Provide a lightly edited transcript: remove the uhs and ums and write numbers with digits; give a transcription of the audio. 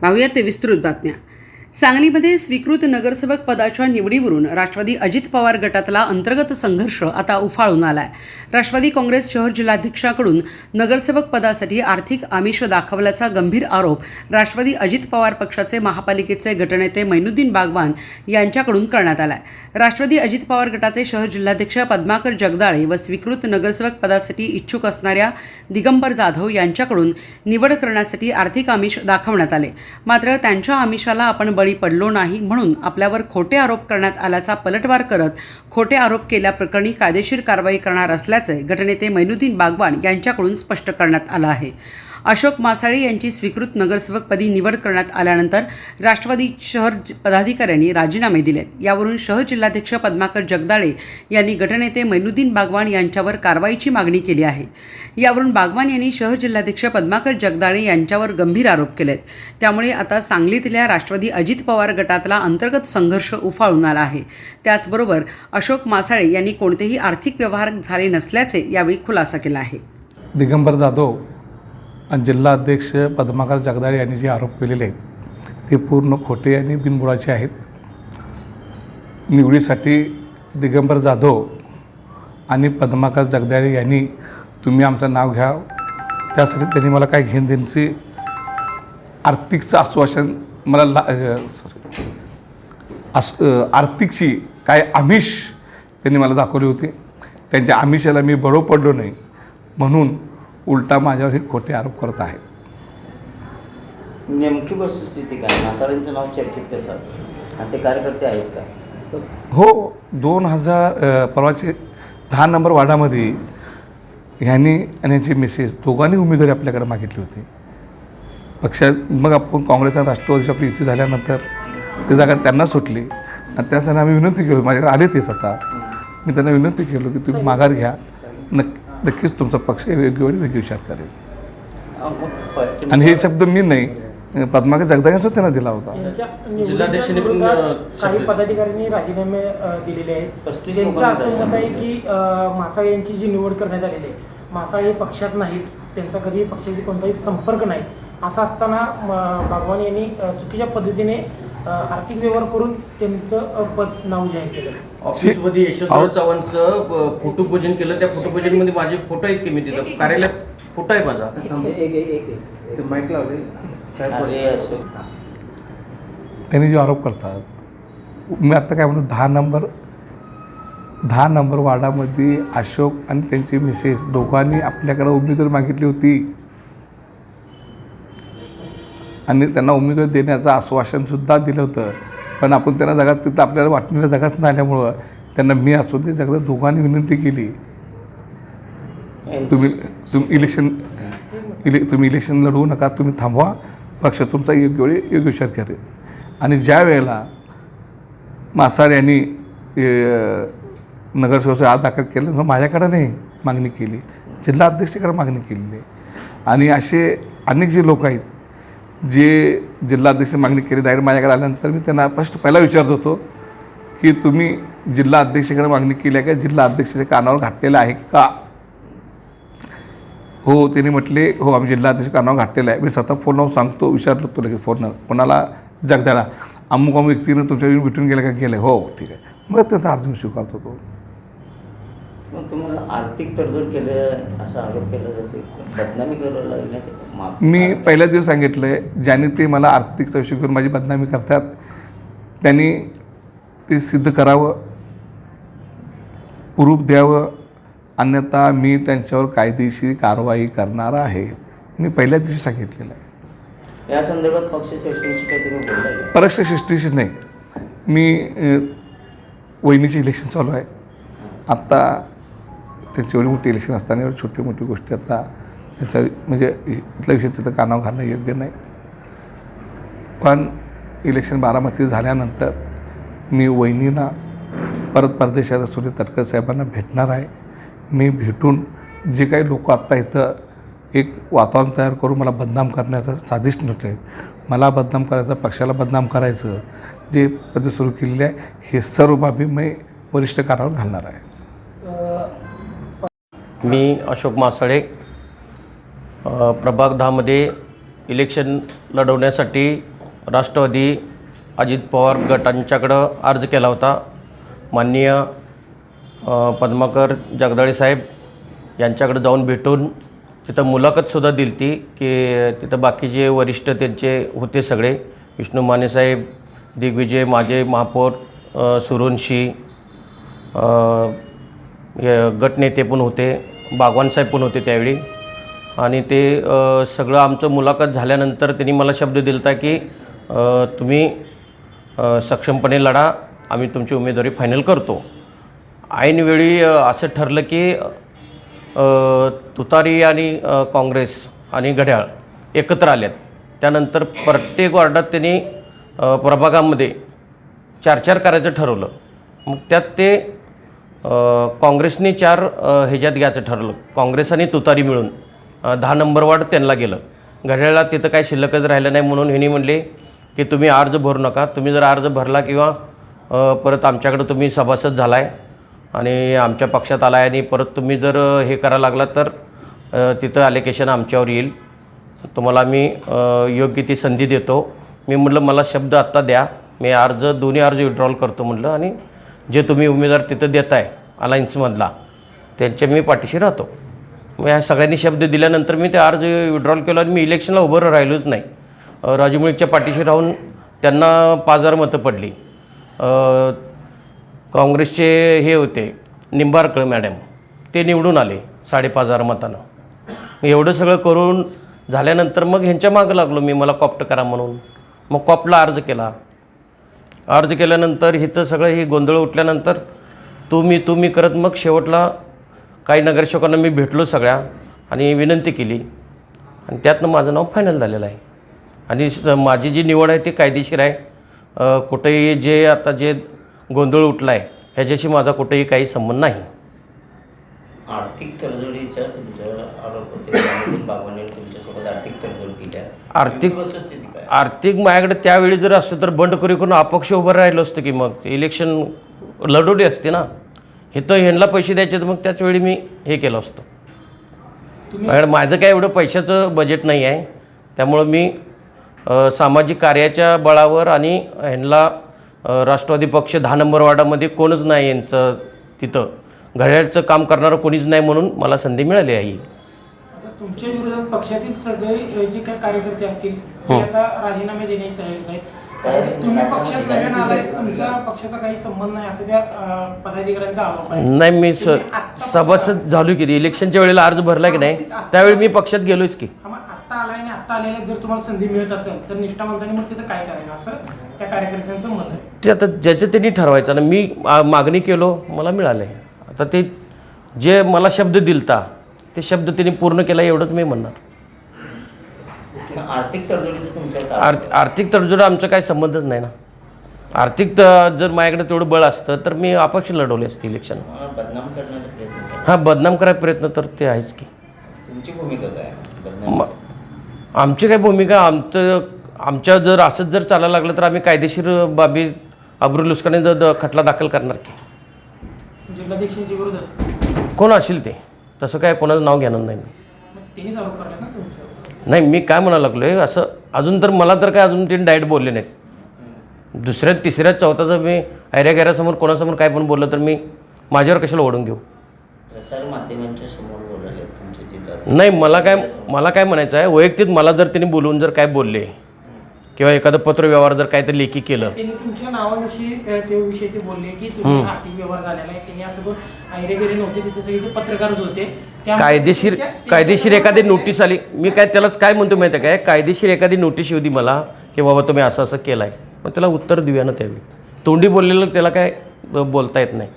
पाहूयात ते विस्तृत बातम्या। सांगलीमध्ये स्वीकृत नगरसेवक पदाच्या निवडीवरून राष्ट्रवादी अजित पवार गटातला अंतर्गत संघर्ष आता उफाळून आलाय। राष्ट्रवादी काँग्रेस शहर जिल्हाध्यक्षाकडून नगरसेवक पदासाठी आर्थिक आमिष दाखवल्याचा गंभीर आरोप राष्ट्रवादी अजित पवार पक्षाचे महापालिकेचे गटनेते मैनुद्दीन बागवान यांच्याकडून करण्यात आलाय। राष्ट्रवादी अजित पवार गटाचे शहर जिल्हाध्यक्ष पद्माकर जगदाळे व स्वीकृत नगरसेवक पदासाठी इच्छुक असणाऱ्या दिगंबर जाधव यांच्याकडून निवड करण्यासाठी आर्थिक आमिष दाखवण्यात आले। मात्र त्यांच्या आमिषाला आपण बळी पडलो नाही म्हणून आपल्यावर खोटे आरोप करण्यात आल्याचा पलटवार करत खोटे आरोप केल्याप्रकरणी कायदेशीर कारवाई करणार असल्याचे गटनेते मैनुद्दीन बागवान यांच्याकडून स्पष्ट करण्यात आलं आहे। अशोक मासाळे यांची स्वीकृत नगरसेवकपदी निवड करण्यात आल्यानंतर राष्ट्रवादी शहर पदाधिकाऱ्यांनी राजीनामे दिलेत। यावरून शहर जिल्हाध्यक्ष पद्माकर जगदाळे यांनी गटनेते मैनुद्दीन बागवान यांच्यावर कारवाईची मागणी केली आहे। यावरून बागवान यांनी शहर जिल्हाध्यक्ष पद्माकर जगदाळे यांच्यावर गंभीर आरोप केलेत। त्यामुळे आता सांगलीतल्या राष्ट्रवादी अजित पवार गटातला अंतर्गत संघर्ष उफाळून आला आहे। त्याचबरोबर अशोक मासाळे यांनी कोणतेही आर्थिक व्यवहार झाले नसल्याचे यावेळी खुलासा केला आहे। दिगंबर जाधव आणि जिल्हाध्यक्ष पद्माकर जगदाळे यांनी जे आरोप केलेले आहेत ते पूर्ण खोटे आणि बिनबुडाचे आहेत। निवडीसाठी दिगंबर जाधव आणि पद्माकर जगदाळे यांनी तुम्ही आमचं नाव घ्या त्यासाठी त्यांनी मला काय घेऊन देण्याची आर्थिकचं आश्वासन मला आर्थिकची काय आमिष त्यांनी मला दाखवली होती। त्यांच्या आमिषाला मी बळी पडलो नाही म्हणून उलटा माझ्यावर हे खोटे आरोप करत आहे। नेमकी वस्तुस्थिती काय? मासाळेंचं नाव चर्चेत कसं आणि ते कार्यकर्ते आहेत का? हो, 2000 परवाचे 10 नंबर वार्डामध्ये ह्यांनी आणि यांची मिसेस दोघांनी उमेदवारी आपल्याकडे मागितली होती पक्षात। मग आपण काँग्रेस आणि राष्ट्रवादीची आपली युती झाल्यानंतर ती जागा त्यांना सुटली आणि त्यासाठी आम्ही विनंती केली, माझ्याकडे आले तेच आता मी त्यांना विनंती केलो की तुम्ही माघार घ्या, नक्कीच तुमचा पक्ष योग्य वेळी वेगळी विचार करेल। आणि हे शब्द मी नाही, पद्माकर जगदाळेंचा त्यांना दिला होता। जिल्हाध्यक्षांनी पण काही पदाधिकाऱ्यांनी राजीनामे दिलेले आहेत। त्यांचं असं मत आहे की मासाळे यांची जी निवड करण्यात आलेली आहे, मासाळे पक्षात नाहीत, त्यांचा कधी पक्षाशी कोणताही संपर्क नाही। असं असताना बागवान यांनी चुकीच्या पद्धतीने आर्थिक व्यवहार करून त्यांचं पद नाव जाहीर केलं। ऑफिसमध्ये यशवंतराव चव्हाणचं फोटोपूजन केलं। त्या फोटोपूजनमध्ये माझे फोटो आहेत की मी तिथं कार्यालयात फोटो आहे माझा। माईक लावले त्यांनी जे आरोप करतात, मी आत्ता काय म्हणतो 10 नंबर वार्डामध्ये अशोक आणि त्यांची मिसेस दोघांनी आपल्याकडे उमेदवारी मागितली होती आणि त्यांना उमेदवारी देण्याचं आश्वासनसुद्धा दिलं होतं। पण आपण त्यांना जगात तिथं आपल्याला वाटणीला जगाच नाही आल्यामुळं त्यांना मी असो ते जगात दोघांनी विनंती केली तुम्ही इलेक्शन लढवू नका, तुम्ही थांबवा, पक्ष तुमचा योग्य वेळी योग्य विचार करेल। आणि ज्या वेळेला मासाळ यांनी नगरसेवकाचा आज दाखल केलं तर माझ्याकडे नाही मागणी केली, जिल्हा अध्यक्षाकडे मागणी केलेली आहे। आणि असे अनेक जे लोक आहेत जे जिल्हाध्यक्ष मागणी केली डायरेक्ट माझ्याकडे आल्यानंतर मी त्यांना पहिला विचारत होतो की तुम्ही जिल्हा अध्यक्षाकडे मागणी केली आहे का, जिल्हा अध्यक्षाच्या कानावर घातलेलं आहे का? हो, त्यांनी म्हटले हो आम्ही जिल्हा अध्यक्ष कानावर घातलेलं आहे। मी स्वतः फोन लावून सांगतो, विचारलो तो लगेच फोनवर कोणाला जगदाळा अमुक अमुक व्यक्तीनं तुमच्याकडे भेटून गेलं का? गेलं। हो ठीक आहे, मग त्याचा अर्ज मी स्वीकारत होतो। मग तुम्हाला आर्थिक तडजोड केलं असा आरोप केला जाते, बदनामी करायला लागण्याचे मी पहिल्या दिवस सांगितलं आहे, ज्यांनी ते मला आर्थिक चौकशी करून माझी बदनामी करतात त्यांनी ते सिद्ध करावं, प्रूफ द्यावं, अन्यथा मी त्यांच्यावर कायदेशीर कारवाई करणार आहे। मी पहिल्या दिवशी सांगितलेलं आहे। या संदर्भात पक्षश्रेष्ठींशी काही तुम्ही बोलताय? पक्षश्रेष्ठीशी नाही, मी वहिनीचे इलेक्शन चालू आहे आत्ता, त्यांची एवढी मोठी इलेक्शन असताना एवढी छोटी मोठी गोष्टी आता त्याचा म्हणजे इथला विषय तिथं कानावर घालणं योग्य नाही। पण इलेक्शन बारामती झाल्यानंतर मी वहिनीला परत परदेशात असलेले तटकरे साहेबांना भेटणार आहे। मी भेटून जे काही लोक आत्ता इथं एक वातावरण तयार करून मला बदनाम करण्याचा साधिश नव्हते, मला बदनाम करायचं, पक्षाला बदनाम करायचं जे पद्धत सुरू केलेली आहे, हे सर्व बाबी मी वरिष्ठ कारणावर घालणार आहे। मी अशोक मासाळे प्रभाग 10 मध्ये इलेक्शन लढवण्यासाठी राष्ट्रवादी अजित पवार गटांच्याकडं अर्ज केला होता. माननीय पद्माकर जगदाळे साहेब यांच्याकडे जाऊन भेटून तिथं मुलाखतसुद्धा दिली ती की तिथं बाकीचे वरिष्ठ त्यांचे होते सगळे, विष्णू माने साहेब, दिग्विजय माझे महापौर, सुरोनशी, गटनेते पण होते, बागवान साहेब पण होते त्यावेळी. आणि ते सगळं आमचं मुलाखत झाल्यानंतर त्यांनी मला शब्द दिला होता की तुम्ही सक्षमपणे लढा, आम्ही तुमची उमेदवारी फायनल करतो. ऐनवेळी असं ठरलं की तुतारी आणि काँग्रेस आणि घड्याळ एकत्र आल्यात. त्यानंतर प्रत्येक वार्डात त्यांनी प्रभागामध्ये 4-4 करायचं ठरवलं. मग त्यात ते काँग्रेसने 4 ह्याच्यात घ्यायचं ठरवलं. काँग्रेस आणि तुतारी मिळून 10 नंबर वार्ड त्यांना गेलं. घड्याळला तिथं काय शिल्लकच राहिलं नाही म्हणून ह्यांनी म्हणले की तुम्ही अर्ज भरू नका. तुम्ही जर अर्ज भरला किंवा परत आमच्याकडं तुम्ही सभासद झाला आहे आणि आमच्या पक्षात आला आहे आणि परत तुम्ही जर हे करायला लागला तर तिथं ॲलिगेशन आमच्यावर येईल. तुम्हाला मी योग्य ती संधी देतो. मी म्हटलं मला शब्द आत्ता द्या, मी दोन्ही अर्ज विड्रॉल करतो म्हटलं, आणि जे तुम्ही उमेदवार तिथं देताय अलायन्समधला त्यांच्या मी पाठीशी राहतो. मग ह्या सगळ्यांनी शब्द दिल्यानंतर मी ते अर्ज विड्रॉल केलं आणि मी इलेक्शनला उभं राहिलोच नाही. राजू मुळीकच्या पाठीशी राहून त्यांना 5,000 मतं पडली. काँग्रेसचे हे होते निंबाळकर मॅडम, ते निवडून आले 5,500 मतानं. एवढं सगळं करून झाल्यानंतर मग ह्यांच्या मागं लागलो मी, मला कॉप्ट करा म्हणून. मग कॉपला अर्ज केला. अर्ज केल्यानंतर इथं सगळं हे गोंधळ उठल्यानंतर तुम्ही करत मग शेवटला काही नगरसेवकांना मी भेटलो सगळ्या आणि विनंती केली आणि त्यातनं माझं नाव फायनल झालेलं आहे. आणि माझी जी निवड आहे ती कायदेशीर आहे. कुठेही जे गोंधळ उठला आहे ह्याच्याशी माझा कुठेही काही संबंध नाही. आर्थिक तडजोडीचा तुमच्यावर आरोप होते, बाबांनी तुमच्यासोबत आर्थिक तडजोड केल्या. आर्थिक माझ्याकडे त्यावेळी जर असतं तर बंडखोरी करून अपक्ष उभं राहिलं असतं की मग इलेक्शन लढवली असते ना. इथं ह्यांना पैसे द्यायचे तर मग त्याचवेळी मी हे केलं असतं. माझं काय एवढं पैशाचं बजेट नाही आहे, त्यामुळं मी सामाजिक कार्याच्या बळावर आणि ह्यांना राष्ट्रवादी पक्ष 10 नंबर वार्डामध्ये कोणच नाही, यांचं तिथं घड्याळचं काम करणारं कोणीच नाही म्हणून मला संधी मिळाली आहे. तुमच्या विरोधात पक्षातील सगळे जे काही कार्यकर्ते असतील ते आता राजीनामे देण्याची तयारीत आहेत. तुम्ही पक्षात नवीन आलाय, तुमचा पक्षाचा काही संबंध नाही असं त्या पदाधिकाऱ्यांचा आरोप आहे. नाही, मी सभासद झालो की इलेक्शनच्या वेळेला अर्ज भरला की नाही त्यावेळी मी पक्षात गेलोच की. आत्ता आलाय आणि आत्ता आलेल्या जर तुम्हाला संधी मिळत असेल तर निष्ठावंतांनी मग तिथं काय करायचं असं त्या कार्यकर्त्यांचं मत आहे. ते आता ज्याचं त्यांनी ठरवायचं ना. मी मागणी केलो, मला मिळालं आहे. आता ते जे मला शब्द दिलता ते शब्द त्यांनी पूर्ण केला एवढंच मी म्हणणार. आर्थिक तडजोडीचं तुमच्या आर्थिक तडजोड आमचा काही संबंधच नाही ना. आर्थिक जर माझ्याकडे तेवढं बळ असतं तर मी अपक्ष लढवले असते इलेक्शन. बदनाम करण्याचा प्रयत्न. हां, बदनाम करायचा प्रयत्न तर ते आहेच की. तुमची भूमिका काय बदनाम? आमची काय भूमिका, आमच्या जर असंच जर चालायला लागलं तर आम्ही कायदेशीर बाबी अब्रू लुस्काने खटला दाखल करणार की. जिल्हाध्यक्षांच्या विरोधात कोण असेल ते, तसं काय कोणाचं नाव घेणार नाही मी. त्यांनीच आरोप करले ना तुमच्यावर. नाही, मी काय म्हणायला लागलो आहे असं अजून तर मला तर काय अजून त्यांनी डायरेक्ट बोलले नाहीत. दुसऱ्या तिसऱ्या चौथ्याचं मी गैरासमोर कोणासमोर काय पण बोललं तर मी माझ्यावर कशाला ओढून घेऊ. प्रसार माध्यमांच्या समोर बोलले तुमच्या जिल्ह्यात. नाही, मला काय म्हणायचं आहे, वैयक्तिक मला जर त्यांनी बोलून जर काय बोलले किंवा एखादं पत्रव्यवहार जर काहीतरी लेखी केलं. त्यांनी तुमच्या नावाविषयी ते विषयी ते बोलले की तुम्ही आर्थिक व्यवहार झालेला आहे. त्यांनी असं कोण आयरेगिरी नव्हते, तिथे सगळे ते पत्रकारच होते. कायदेशीर एखादी नोटीस आली, मी काय त्यालाच काय म्हणतो माहिती आहे काय, कायदेशीर एखादी नोटीस येऊ दे मला की बाबा तुम्ही असं केलं आहे, मग त्याला उत्तर देऊया ना. त्यावेळी तोंडी बोललेलं त्याला काय बोलता येत नाही.